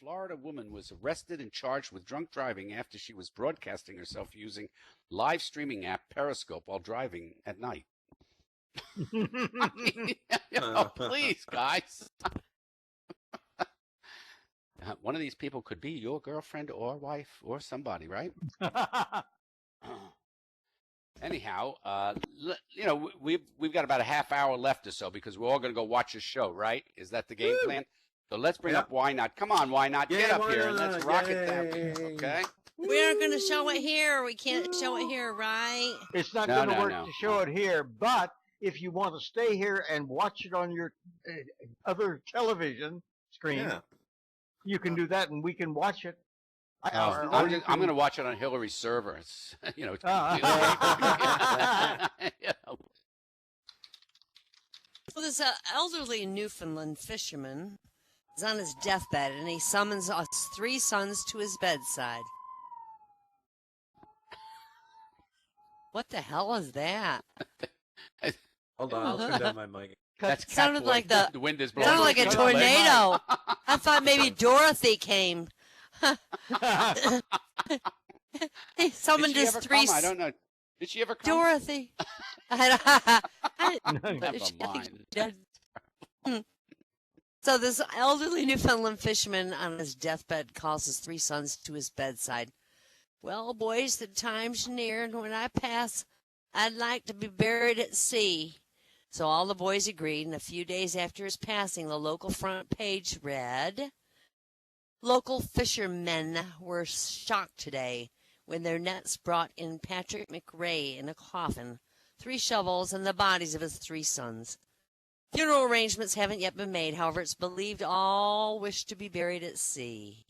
Florida woman was arrested and charged with drunk driving after she was broadcasting herself using live streaming app Periscope while driving at night. Please, guys. One of these people could be your girlfriend or wife or somebody, right? Anyhow, we've got about a half hour left or so because we're all going to go watch a show, right? Is that the game plan? So let's bring up Why Not. Come on, Why Not? Get up here and let's rock it down. Okay? We aren't going to show it here. We can't show it here, right? It's not going to work to show it here, but if you want to stay here and watch it on your other television screen, you can do that and we can watch it. I'm going to watch it on Hillary's server. It's, Well, this elderly Newfoundland fisherman is on his deathbed, and he summons us 3 sons to his bedside. What the hell is that? Hold on, I'll turn down my mic. That sounded like the wind is blowing. Sounded like a tornado. I thought maybe Dorothy came. He summoned his 3. I don't know. Did she ever come? Dorothy. So this elderly Newfoundland fisherman on his deathbed calls his 3 sons to his bedside. Well, boys, the time's near, and when I pass, I'd like to be buried at sea. So all the boys agreed, and a few days after his passing, the local front page read, local fishermen were shocked today when their nets brought in Patrick McRae in a coffin, 3 shovels, and the bodies of his 3 sons. Funeral arrangements haven't yet been made. However, it's believed all wish to be buried at sea.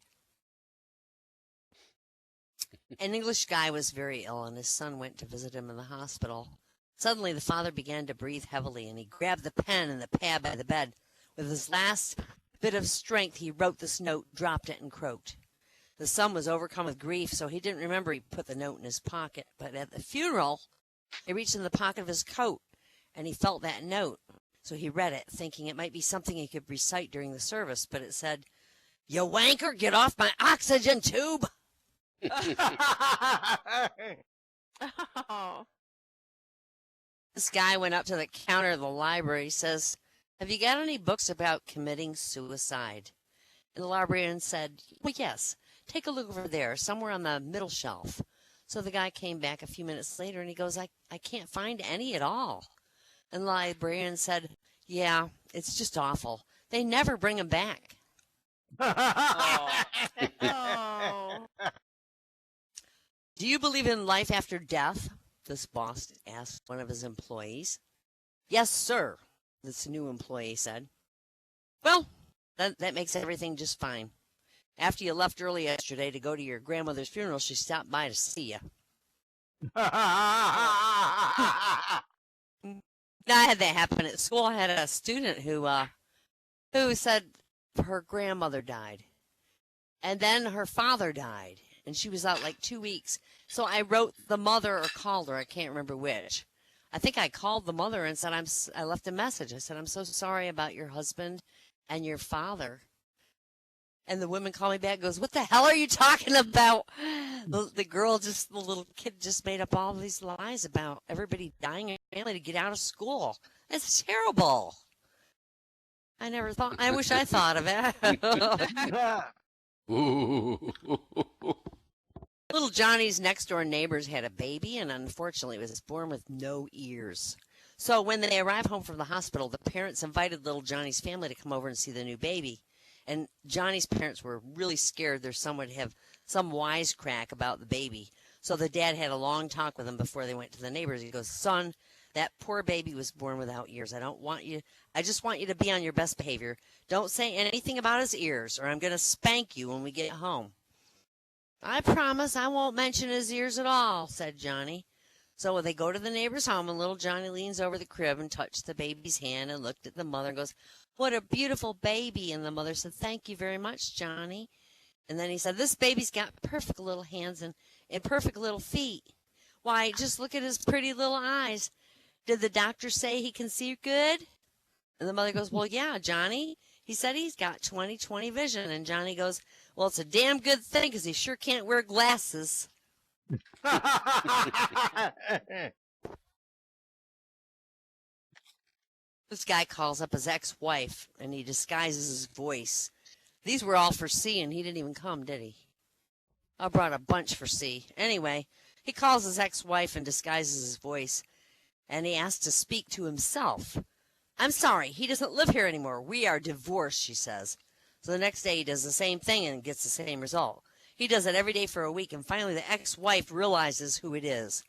An English guy was very ill, and his son went to visit him in the hospital. Suddenly, the father began to breathe heavily, and he grabbed the pen and the pad by the bed. With his last bit of strength, he wrote this note, dropped it, and croaked. The son was overcome with grief, so he didn't remember he put the note in his pocket. But at the funeral, he reached in the pocket of his coat, and he felt that note. So he read it, thinking it might be something he could recite during the service. But it said, "You wanker, get off my oxygen tube!" Oh. This guy went up to the counter of the library. He says, "Have you got any books about committing suicide?" And the librarian said, "Well, yes. Take a look over there, somewhere on the middle shelf." So the guy came back a few minutes later, and he goes, I can't find any at all. And the librarian said, "Yeah, it's just awful. They never bring them back." Oh. Do you believe in life after death? This boss asked one of his employees. "Yes, sir," this new employee said. "Well, that makes everything just fine. After you left early yesterday to go to your grandmother's funeral, she stopped by to see you." I had that happen at school. I had a student who said her grandmother died, and then her father died, and she was out like 2 weeks. So I wrote the mother or called her. I can't remember which. I think I called the mother and said, I left a message. I said, "I'm so sorry about your husband and your father." And the woman called me back and goes, "What the hell are you talking about?" The little kid just made up all these lies about everybody dying in your family to get out of school. It's terrible. I wish I thought of it. Little Johnny's next door neighbors had a baby, and unfortunately it was born with no ears. So when they arrived home from the hospital, the parents invited little Johnny's family to come over and see the new baby. And Johnny's parents were really scared their son would have some wisecrack about the baby. So the dad had a long talk with him before they went to the neighbors. He goes, "Son, that poor baby was born without ears. I just want you to be on your best behavior. Don't say anything about his ears, or I'm going to spank you when we get home." "I promise I won't mention his ears at all," said Johnny. So they go to the neighbor's home, and little Johnny leans over the crib and touched the baby's hand and looked at the mother and goes, "What a beautiful baby." And the mother said, "Thank you very much, Johnny." And then he said, "This baby's got perfect little hands and perfect little feet. Why, just look at his pretty little eyes. Did the doctor say he can see good?" And the mother goes, "Well, yeah, Johnny. He said he's got 20/20 vision. And Johnny goes, well, it's a damn good thing because he sure can't wear glasses. This guy calls up his ex-wife, and he disguises his voice. These were all for C, and he didn't even come, did he? I brought a bunch for C. Anyway, he calls his ex-wife and disguises his voice, and he asks to speak to himself. I'm sorry, he doesn't live here anymore. We are divorced, she says. So the next day he does the same thing and gets the same result. He does it every day for a week, and finally the ex-wife realizes who it is.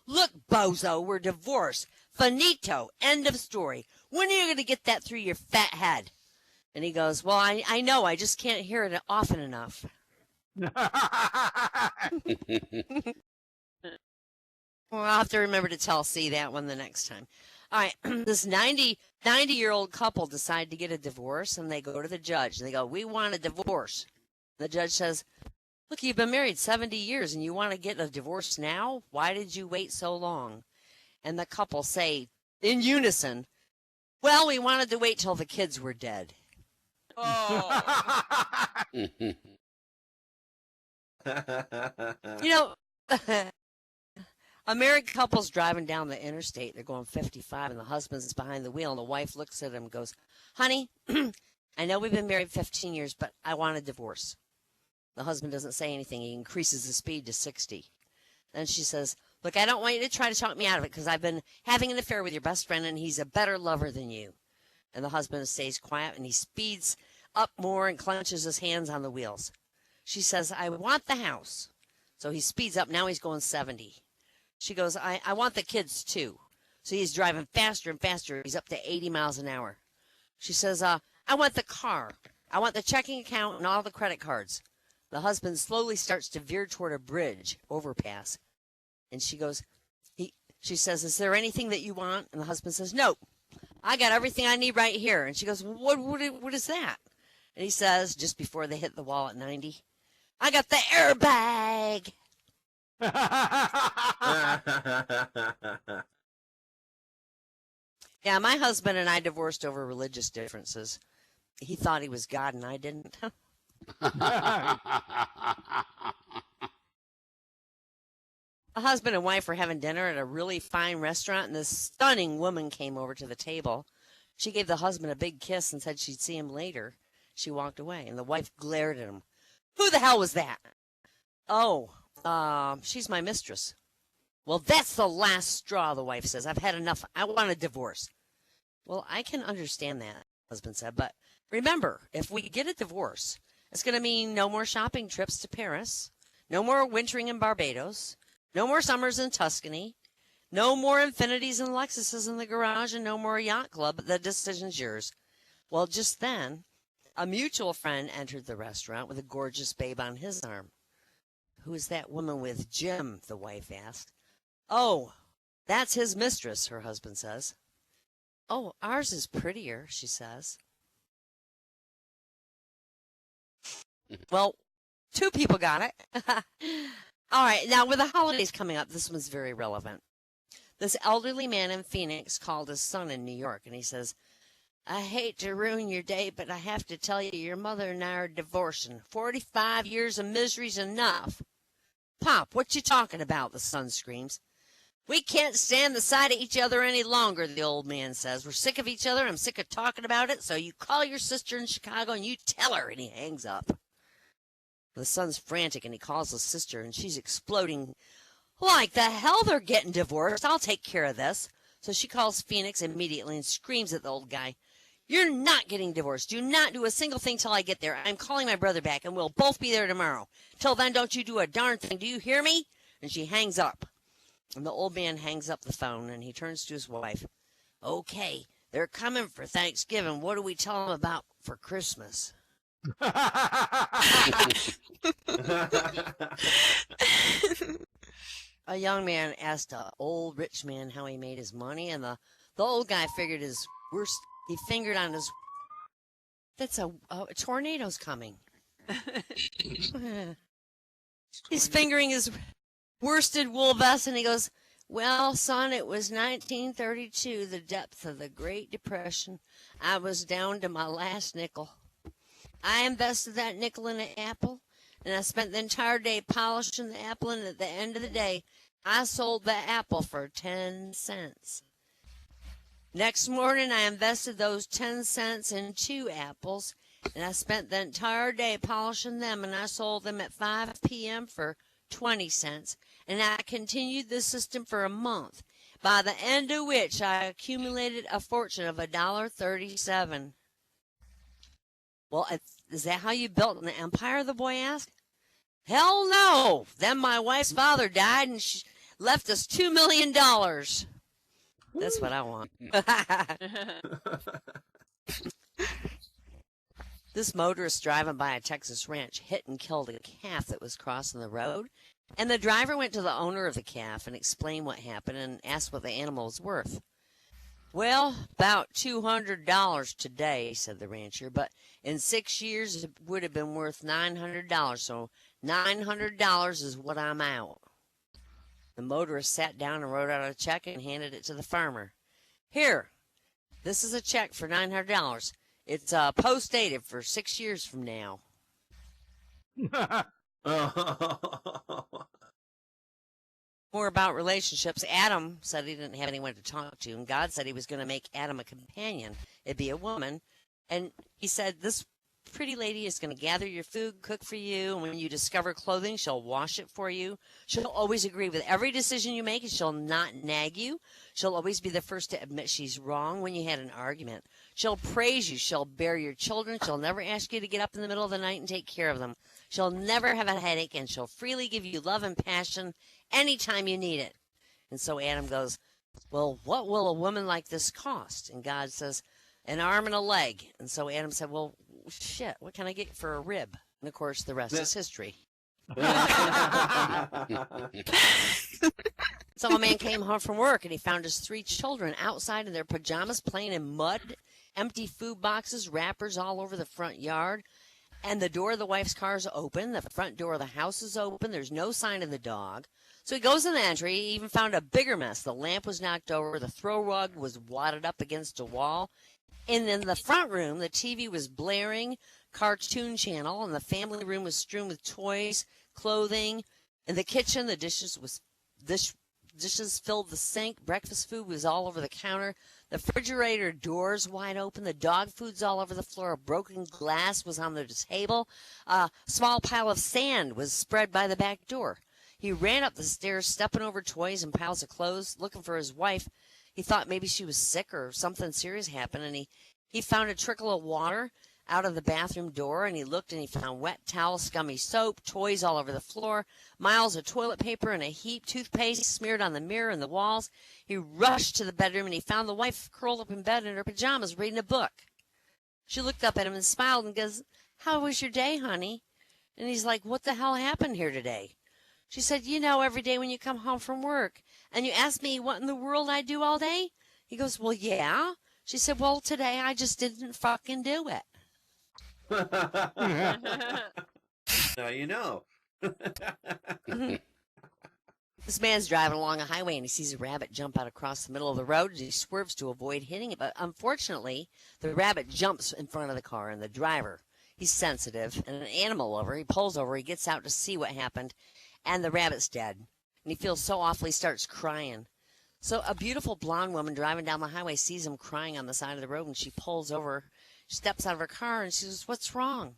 Look, bozo, we're divorced. Finito. End of story. When are you going to get that through your fat head? And he goes, well, I know. I just can't hear it often enough. Well, I'll have to remember to tell C that one the next time. All right, this 90-year-old couple decide to get a divorce, and they go to the judge. And they go, we want a divorce. The judge says, look, you've been married 70 years, and you want to get a divorce now? Why did you wait so long? And the couple say, in unison, well, we wanted to wait till the kids were dead. Oh. You know, a married couple's driving down the interstate. They're going 55, and the husband's behind the wheel, and the wife looks at him and goes, honey, I know we've been married 15 years, but I want a divorce. The husband doesn't say anything. He increases the speed to 60. Then she says, look, I don't want you to try to talk me out of it because I've been having an affair with your best friend, and he's a better lover than you. And the husband stays quiet, and he speeds up more and clenches his hands on the wheels. She says, I want the house. So he speeds up. Now he's going 70. She goes, I want the kids too. So he's driving faster and faster. He's up to 80 miles an hour. She says, I want the car. I want the checking account and all the credit cards. The husband slowly starts to veer toward a bridge overpass. And she goes, she says, is there anything that you want? And the husband says, no, I got everything I need right here. And she goes, what is that? And he says, just before they hit the wall at 90, I got the airbag. Yeah, my husband and I divorced over religious differences. He thought he was God and I didn't. A husband and wife were having dinner at a really fine restaurant, and this stunning woman came over to the table. She gave the husband a big kiss and said she'd see him later. She walked away, and the wife glared at him. Who the hell was that? Oh, she's my mistress. Well, that's the last straw, the wife says. I've had enough. I want a divorce. Well, I can understand that, the husband said, but remember, if we get a divorce, it's going to mean no more shopping trips to Paris, no more wintering in Barbados, no more summers in Tuscany, no more Infinities and Lexuses in the garage, and no more yacht club. The decision's yours. Well, just then, a mutual friend entered the restaurant with a gorgeous babe on his arm. Who is that woman with Jim? The wife asked. Oh, that's his mistress, her husband says. Oh, ours is prettier, she says. Well, two people got it. All right, now with the holidays coming up, this one's very relevant. This elderly man in Phoenix called his son in New York, and he says, I hate to ruin your day, but I have to tell you your mother and I are divorcing. 45 years of misery's enough. Pop, what you talking about? The son screams. We can't stand the sight of each other any longer, the old man says. We're sick of each other. I'm sick of talking about it, so you call your sister in Chicago and you tell her, and he hangs up. The son's frantic, and he calls his sister, and she's exploding. Like the hell they're getting divorced. I'll take care of this. So she calls Phoenix immediately and screams at the old guy. You're not getting divorced. Do not do a single thing till I get there. I'm calling my brother back, and we'll both be there tomorrow. Till then, don't you do a darn thing. Do you hear me? And she hangs up. And the old man hangs up the phone, and he turns to his wife. Okay, they're coming for Thanksgiving. What do we tell them about for Christmas? A young man asked an old rich man how he made his money, and the old guy figured his worst. He fingered on his. That's a tornado's coming. He's fingering his worsted wool vest, and he goes, Well, son, it was 1932, the depth of the Great Depression. I was down to my last nickel. I invested that nickel in an apple, and I spent the entire day polishing the apple, and at the end of the day, I sold the apple for 10 cents. Next morning, I invested those 10 cents in 2 apples, and I spent the entire day polishing them, and I sold them at 5 p.m. for 20 cents, and I continued this system for a month, by the end of which I accumulated a fortune of $1.37. Well, is that how you built an empire, the boy asked. Hell no! Then my wife's father died, and she left us $2 million. That's what I want. This motorist driving by a Texas ranch hit and killed a calf that was crossing the road, and the driver went to the owner of the calf and explained what happened and asked what the animal was worth. Well, about $200 today, said the rancher, but in 6 years it would have been worth $900, so $900 is what I'm out. The motorist sat down and wrote out a check and handed it to the farmer. Here, this is a check for $900. It's post-dated for 6 years from now. More about relationships. Adam said he didn't have anyone to talk to, and God said he was going to make Adam a companion. It'd be a woman. And he said, this pretty lady is going to gather your food, cook for you, and when you discover clothing, she'll wash it for you. She'll always agree with every decision you make, and she'll not nag you. She'll always be the first to admit she's wrong when you had an argument. She'll praise you. She'll bear your children. She'll never ask you to get up in the middle of the night and take care of them. She'll never have a headache, and she'll freely give you love and passion anytime you need it. And so Adam goes, well, what will a woman like this cost? And God says, an arm and a leg. And so Adam said, well, shit, what can I get for a rib? And of course, the rest is history. So a man came home from work and he found his 3 children outside in their pajamas playing in mud, empty food boxes, wrappers all over the front yard. And the door of the wife's car is open. The front door of the house is open. There's no sign of the dog. So he goes in the entry. He even found a bigger mess. The lamp was knocked over. The throw rug was wadded up against a wall. And in the front room, the TV was blaring, cartoon channel, and the family room was strewn with toys, clothing. In the kitchen, the dishes filled the sink. Breakfast food was all over the counter. The refrigerator doors wide open. The dog food's all over the floor. A broken glass was on the table. A small pile of sand was spread by the back door. He ran up the stairs, stepping over toys and piles of clothes, looking for his wife. He thought maybe she was sick or something serious happened, and he found a trickle of water out of the bathroom door, and he looked and he found wet towels, scummy soap, toys all over the floor, miles of toilet paper in a heap, toothpaste smeared on the mirror and the walls. He rushed to the bedroom, and he found the wife curled up in bed in her pajamas reading a book. She looked up at him and smiled and goes, how was your day, honey? And he's like, what the hell happened here today? She said, you know, every day when you come home from work and you ask me what in the world I do all day? He goes, well, yeah. She said, well, today I just didn't fucking do it. Now you know. This man's driving along a highway and he sees a rabbit jump out across the middle of the road and he swerves to avoid hitting it. But unfortunately, the rabbit jumps in front of the car and the driver, he's sensitive and an animal lover. He pulls over, he gets out to see what happened, and the rabbit's dead. And he feels so awful, he starts crying. So a beautiful blonde woman driving down the highway sees him crying on the side of the road, and she pulls over, steps out of her car, and she says, what's wrong?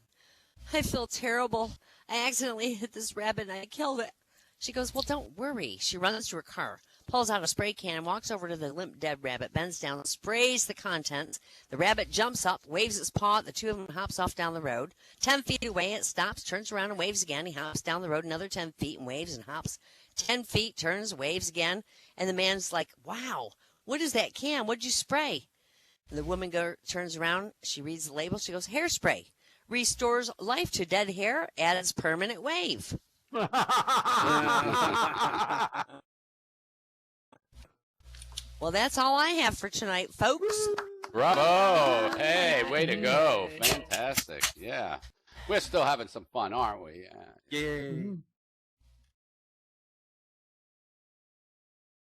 I feel terrible. I accidentally hit this rabbit and I killed it. She goes, well, don't worry. She runs to her car, pulls out a spray can, and walks over to the limp dead rabbit, bends down, sprays the contents. The rabbit jumps up, waves its paw at the two of them, hops off down the road. 10 feet away, it stops, turns around and waves again. He hops down the road another 10 feet and waves and hops 10 feet, turns, waves again. And the man's like, wow, what is that can? What'd you spray? And the woman turns around. She reads the label. She goes, hairspray. Restores life to dead hair, adds permanent wave. Well, that's all I have for tonight, folks. Bravo. Hey, way to go. Fantastic. Yeah. We're still having some fun, aren't we? Yay.